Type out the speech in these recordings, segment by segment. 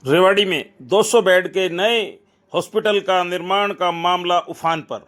रेवाड़ी में 200 बेड के नए हॉस्पिटल का निर्माण का मामला उफान पर।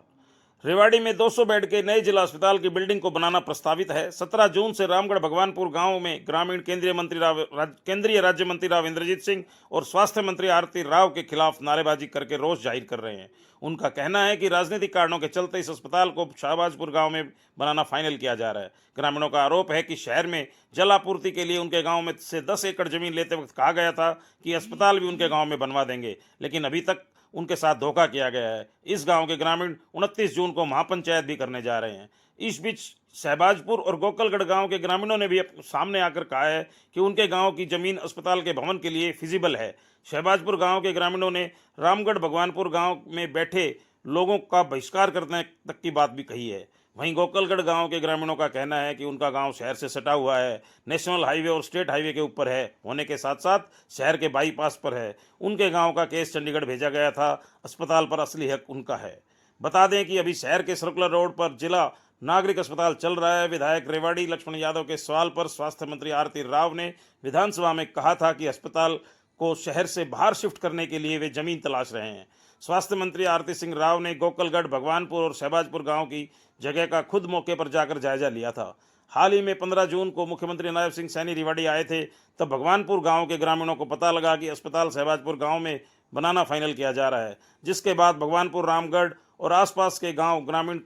रेवाड़ी में 200 बेड के नए जिला अस्पताल की बिल्डिंग को बनाना प्रस्तावित है। 17 जून से रामगढ़ भगवानपुर गांव में ग्रामीण केंद्रीय राज्य मंत्री राव इंद्रजीत सिंह और स्वास्थ्य मंत्री आरती राव के खिलाफ नारेबाजी करके रोष जाहिर कर रहे हैं। उनका कहना है कि राजनीतिक कारणों के चलते इस अस्पताल को शाहबाजपुर गांव में बनाना फाइनल किया जा रहा है। ग्रामीणों का आरोप है कि शहर में जल आपूर्ति के लिए उनके गांव में से 10 एकड़ जमीन लेते वक्त कहा गया था कि अस्पताल भी उनके गांव में बनवा देंगे, लेकिन अभी तक उनके साथ धोखा किया गया है। इस गांव के ग्रामीण 29 जून को महापंचायत भी करने जा रहे हैं। इस बीच शहबाजपुर और गोकलगढ़ गांव के ग्रामीणों ने भी सामने आकर कहा है कि उनके गांव की जमीन अस्पताल के भवन के लिए फिजिबल है। शहबाजपुर गांव के ग्रामीणों ने रामगढ़ भगवानपुर गांव में बैठे लोगों का बहिष्कार करने तक की बात भी कही है। वहीं गोकलगढ़ गांव के ग्रामीणों का कहना है कि उनका गांव शहर से सटा हुआ है, नेशनल हाईवे और स्टेट हाईवे के ऊपर है, होने के साथ साथ शहर के बाईपास पर है। उनके गांव का केस चंडीगढ़ भेजा गया था। अस्पताल पर असली हक उनका है। बता दें कि अभी शहर के सर्कुलर रोड पर जिला नागरिक अस्पताल चल रहा है। विधायक रेवाड़ी लक्ष्मण यादव के सवाल पर स्वास्थ्य मंत्री आरती राव ने विधानसभा में कहा था कि अस्पताल को शहर से बाहर शिफ्ट करने के लिए वे जमीन तलाश रहे हैं। स्वास्थ्य मंत्री आरती सिंह राव ने गोकलगढ़, भगवानपुर और शहबाजपुर गांव की जगह का खुद मौके पर जाकर जायजा लिया था। हाल ही में 15 जून को मुख्यमंत्री नायब सिंह सैनी रेवाड़ी आए थे, तब भगवानपुर गांव के ग्रामीणों को पता लगा कि अस्पताल शहबाजपुर गांव में बनाना फाइनल किया जा रहा है, जिसके बाद भगवानपुर, रामगढ़ और आसपास के गांव ग्रामीण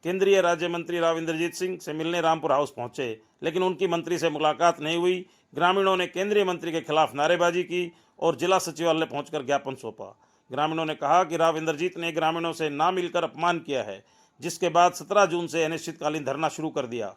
केंद्रीय राज्य मंत्री राव इंद्रजीत सिंह से मिलने रामपुर हाउस पहुंचे, लेकिन उनकी मंत्री से मुलाकात नहीं हुई। ग्रामीणों ने केंद्रीय मंत्री के खिलाफ नारेबाजी की और जिला सचिवालय पहुंचकर ज्ञापन सौंपा। ग्रामीणों ने कहा कि राव इंद्रजीत ने ग्रामीणों से ना मिलकर अपमान किया है, जिसके बाद 17 जून से अनिश्चितकालीन धरना शुरू कर दिया।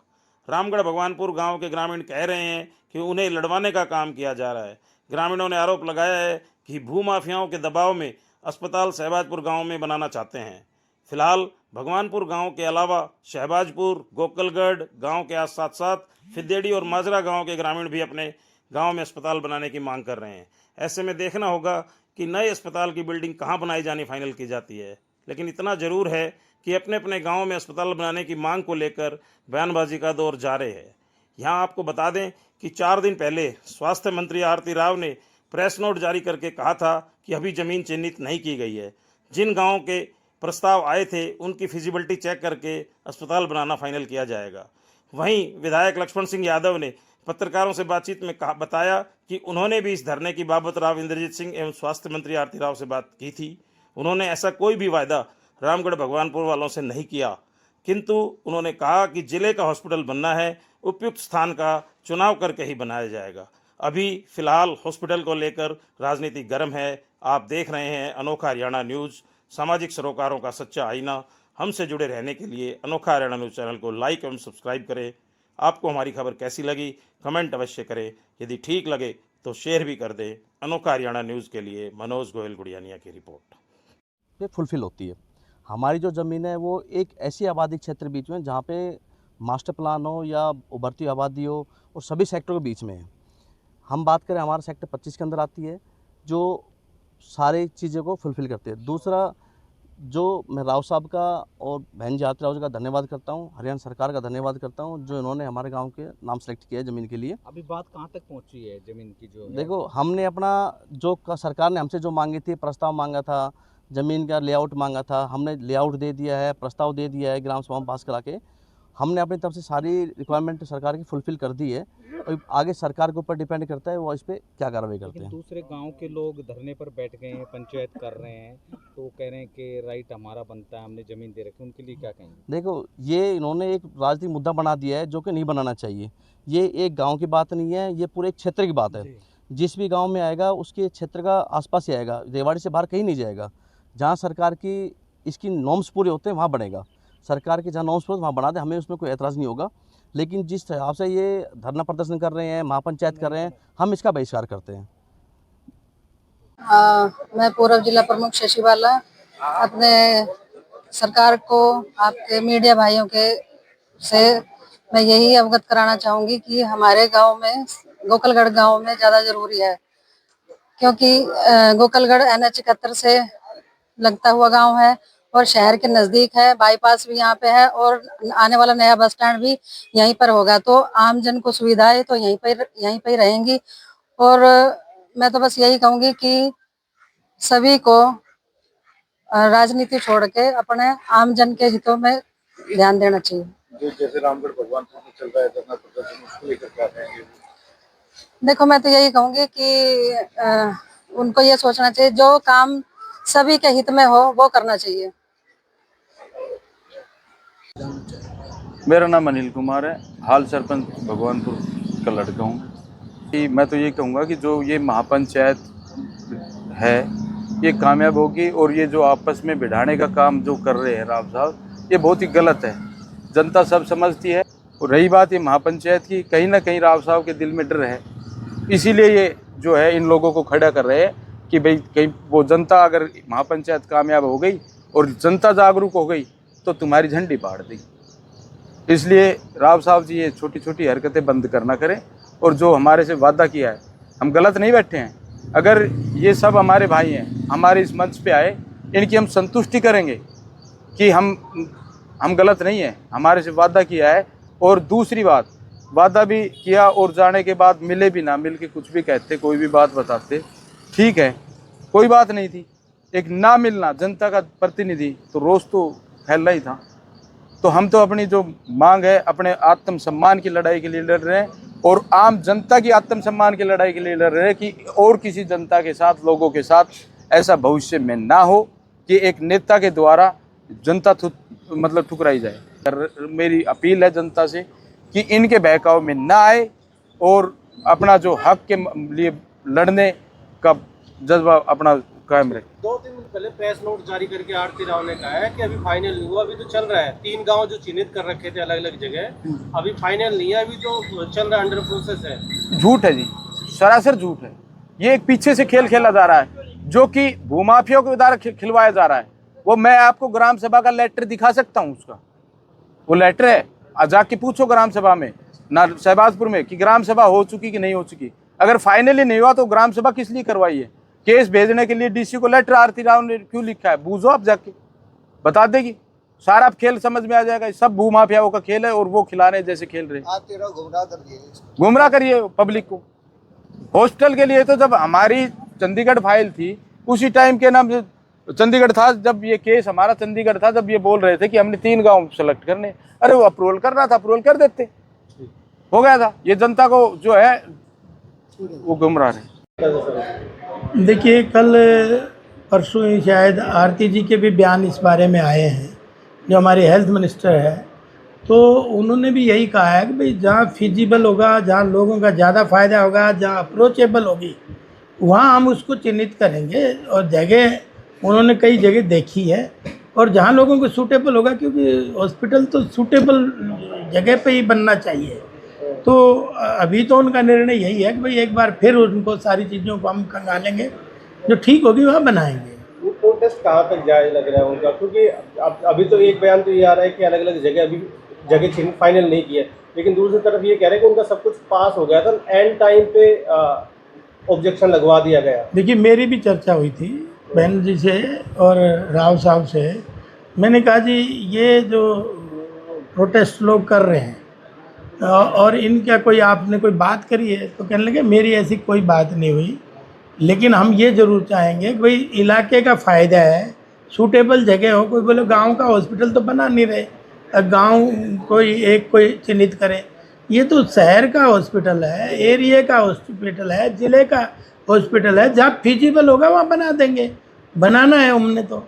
रामगढ़ भगवानपुर गांव के ग्रामीण कह रहे हैं कि उन्हें लड़वाने का काम किया जा रहा है। ग्रामीणों ने आरोप लगाया है कि भूमाफियाओं के दबाव में अस्पताल शहबाजपुर गांव में बनाना चाहते हैं। फिलहाल भगवानपुर गांव के अलावा शहबाजपुर, गोकलगढ़ गांव के साथ साथ फिदेड़ी और माजरा गांव के ग्रामीण भी अपने गांव में अस्पताल बनाने की मांग कर रहे हैं। ऐसे में देखना होगा कि नए अस्पताल की बिल्डिंग कहां बनाई जानी फाइनल की जाती है, लेकिन इतना ज़रूर है कि अपने अपने गांव में अस्पताल बनाने की मांग को लेकर बयानबाजी का दौर जारी है। यहां आपको बता दें कि 4 दिन पहले स्वास्थ्य मंत्री आरती राव ने प्रेस नोट जारी करके कहा था कि अभी ज़मीन चिन्हित नहीं की गई है। जिन गाँव के प्रस्ताव आए थे उनकी फिजिबिलिटी चेक करके अस्पताल बनाना फाइनल किया जाएगा। वहीं विधायक लक्ष्मण सिंह यादव ने पत्रकारों से बातचीत में बताया कि उन्होंने भी इस धरने की बाबत राव इंद्रजीत सिंह एवं स्वास्थ्य मंत्री आरती राव से बात की थी। उन्होंने ऐसा कोई भी वायदा रामगढ़ भगवानपुर वालों से नहीं किया, किंतु उन्होंने कहा कि जिले का हॉस्पिटल बनना है, उपयुक्त स्थान का चुनाव करके ही बनाया जाएगा। अभी फिलहाल हॉस्पिटल को लेकर राजनीति गर्म है। आप देख रहे हैं अनोखा हरियाणा न्यूज़, सामाजिक सरोकारों का सच्चा आईना। हमसे जुड़े रहने के लिए अनोखा हरियाणा न्यूज़ चैनल को लाइक एवं सब्सक्राइब करें। आपको हमारी खबर कैसी लगी कमेंट अवश्य करें, यदि ठीक लगे तो शेयर भी कर दें। अनोखा हरियाणा न्यूज़ के लिए मनोज गोयल गुड़ियानिया की रिपोर्ट। पे फुलफिल होती है। हमारी जो ज़मीन है वो एक ऐसी आबादी क्षेत्र बीच में जहाँ पे मास्टर प्लान हो या उभरती आबादी हो और सभी सेक्टर के बीच में है। हम बात करें हमारा सेक्टर 25 के अंदर आती है जो सारी चीज़ों को फुलफिल करती है। दूसरा जो मैं राव साहब का और बहन जी आरती राव जी का धन्यवाद करता हूँ, हरियाणा सरकार का धन्यवाद करता हूँ जो इन्होंने हमारे गांव के नाम सेलेक्ट किया है ज़मीन के लिए। अभी बात कहाँ तक पहुँची है ज़मीन की जो है? देखो हमने अपना जो सरकार ने हमसे जो मांगी थी, प्रस्ताव मांगा था, ज़मीन का लेआउट मांगा था, हमने लेआउट दे दिया है, प्रस्ताव दे दिया है ग्राम सभा में पास करा के। हमने अपनी तरफ से सारी रिक्वायरमेंट सरकार की फुलफिल कर दी है और आगे सरकार के ऊपर डिपेंड करता है वो इस पर क्या कार्रवाई करते हैं। दूसरे गांव के लोग धरने पर बैठ गए हैं, पंचायत कर रहे हैं, तो कह रहे हैं कि राइट हमारा बनता है, हमने ज़मीन दे रखी, उनके लिए क्या कहेंगे? देखो ये इन्होंने एक राजनीतिक मुद्दा बना दिया है जो कि नहीं बनाना चाहिए। ये एक गाँव की बात नहीं है, ये पूरे एक क्षेत्र की बात है। जिस भी गाँव में आएगा उसके क्षेत्र का आसपास ही आएगा, रेवाड़ी से बाहर कहीं नहीं जाएगा। जहाँ सरकार की इसकी नॉर्म्स पूरे होते हैं वहाँ बनेगा। सरकार के जहाँ नॉर्म्स पूरे वहाँ बना दे, हमें उसमें कोई एतराज़ नहीं होगा। लेकिन जिस हिसाब से ये धरना प्रदर्शन कर रहे हैं, महापंचायत कर रहे हैं, हम इसका बहिष्कार करते हैं। मैं पूर्व जिला प्रमुख शशि बाला अपने सरकार को, आपके मीडिया भाइयों के से मैं यही अवगत कराना चाहूँगी कि हमारे गांव में, गोकलगढ़ गांव में ज़्यादा ज़रूरी है, क्योंकि गोकलगढ़ NH 71 से लगता हुआ गांव है और शहर के नज़दीक है, बाईपास भी यहाँ पे है और आने वाला नया बस स्टैंड भी यहीं पर होगा, तो आम जन को सुविधाएं तो यहीं पर ही रहेंगी। और मैं तो बस यही कहूंगी कि सभी को राजनीति छोड़ के अपने आम जन के हितों में ध्यान देना चाहिए। जो जैसे रामगढ़ भगवानपुर में चल रहा है धरना प्रदर्शन, उसको लेकर क्या कहेंगे? देखो, मैं तो यही कहूंगी कि उनको ये सोचना चाहिए, जो काम सभी के हित में हो वो करना चाहिए। मेरा नाम अनिल कुमार है, हाल सरपंच भगवानपुर का लड़का हूँ। कि मैं तो ये कहूँगा कि जो ये महापंचायत है ये कामयाब होगी, और ये जो आपस में बिठाने का काम जो कर रहे हैं राव साहब, ये बहुत ही गलत है। जनता सब समझती है। और रही बात ये महापंचायत की, कहीं ना कहीं राव साहब के दिल में डर है, इसीलिए ये जो है इन लोगों को खड़ा कर रहे हैं कि भाई कहीं वो जनता अगर महापंचायत कामयाब हो गई और जनता जागरूक हो गई तो तुम्हारी झंडी पाड़ दी। इसलिए राव साहब जी ये छोटी छोटी हरकतें बंद करना करें, और जो हमारे से वादा किया है, हम गलत नहीं बैठे हैं। अगर ये सब हमारे भाई हैं, हमारे इस मंच पे आए, इनकी हम संतुष्टि करेंगे कि हम गलत नहीं हैं, हमारे से वादा किया है। और दूसरी बात, वादा भी किया और जाने के बाद मिले भी ना, मिल के कुछ भी कहते, कोई भी बात बताते, ठीक है, कोई बात नहीं थी। एक ना मिलना जनता का प्रतिनिधि तो रोज़ तो फैलना ही था। तो हम तो अपनी जो मांग है, अपने आत्मसम्मान की लड़ाई के लिए लड़ रहे हैं, और आम जनता की आत्मसम्मान की लड़ाई के लिए लड़ रहे हैं कि और किसी जनता के साथ, लोगों के साथ ऐसा भविष्य में ना हो कि एक नेता के द्वारा जनता ठुकराई जाए। मेरी अपील है जनता से कि इनके बहकाव में ना आए और अपना जो हक के लिए लड़ने का जज्बा अपना कायम रहे। 2-3 दिन पहले प्रेस नोट जारी करके आरती राव ने कहा है कि अभी फाइनल नहीं हुआ, अभी तो चल रहा है। 3 गांव जो चिन्हित कर रखे थे अलग अलग जगह, अभी फाइनल नहीं है, अभी तो चल रहा है, अंडर प्रोसेस है। झूठ है जी, सरासर झूठ है। ये एक पीछे से खेल खेला जा रहा है, जो कि भूमाफियाओं के द्वारा खिलवाया जा रहा है। वो मैं आपको ग्राम सभा का लेटर दिखा सकता हूँ, उसका वो लेटर है, जाके पूछो ग्राम सभा में ना शहबाजपुर में कि ग्राम सभा हो चुकी कि नहीं हो चुकी। अगर फाइनली नहीं हुआ तो ग्राम सभा किस लिए करवाई है? केस भेजने के लिए डीसी को लेटर आरती राव ने क्यों लिखा है? बूझो आप जाके, बता देगी, सारा खेल समझ में आ जाएगा। सब भूमाफियाओं का खेल है और वो खिलाने जैसे खेल रहे हैं। गुमराह करिए पब्लिक को। हॉस्टल के लिए तो जब हमारी चंडीगढ़ फाइल थी उसी टाइम के नाम चंडीगढ़ था, जब ये केस हमारा चंडीगढ़ था, जब ये बोल रहे थे कि हमने 3 गांव सेलेक्ट करने, अरे वो अप्रूवल करना था, अप्रूवल कर देते, हो गया था। ये जनता को जो है वो गुमराह है। देखिए, कल परसों ही शायद आरती जी के भी बयान इस बारे में आए हैं, जो हमारे हेल्थ मिनिस्टर है, तो उन्होंने भी यही कहा है कि भाई जहाँ फिजिबल होगा, जहाँ लोगों का ज़्यादा फ़ायदा होगा, जहाँ अप्रोचेबल होगी, वहाँ हम उसको चिन्हित करेंगे। और जगह उन्होंने कई जगह देखी है, और जहाँ लोगों को सूटेबल होगा, क्योंकि हॉस्पिटल तो सूटेबल जगह पे ही बनना चाहिए। तो अभी तो उनका निर्णय यही है कि भाई एक बार फिर उनको सारी चीज़ों को हम खंगालेंगे, जो ठीक होगी वहाँ बनाएंगे। ये प्रोटेस्ट कहाँ तक जायज लग रहा है उनका? क्योंकि अभी तो एक बयान तो ये आ रहा है कि अलग अलग जगह अभी जगह फाइनल नहीं किया, लेकिन दूसरी तरफ ये कह रहे हैं कि उनका सब कुछ पास हो गया था, एंड टाइम पे ऑब्जेक्शन लगवा दिया गया। देखिए, मेरी भी चर्चा हुई थी बहन जी से और राव साहब से। मैंने कहा जी, ये जो प्रोटेस्ट लोग कर रहे हैं और इनका कोई आपने कोई बात करी है? तो कहने लगे मेरी ऐसी कोई बात नहीं हुई, लेकिन हम ये ज़रूर चाहेंगे कि भाई इलाके का फ़ायदा है, सूटेबल जगह हो। कोई बोले गांव का हॉस्पिटल तो बना नहीं रहे, गांव कोई चिन्हित करे। ये तो शहर का हॉस्पिटल है, एरिया का हॉस्पिटल है, ज़िले का हॉस्पिटल है, जहाँ फिजिबल होगा वहाँ बना देंगे। बनाना है हमने तो।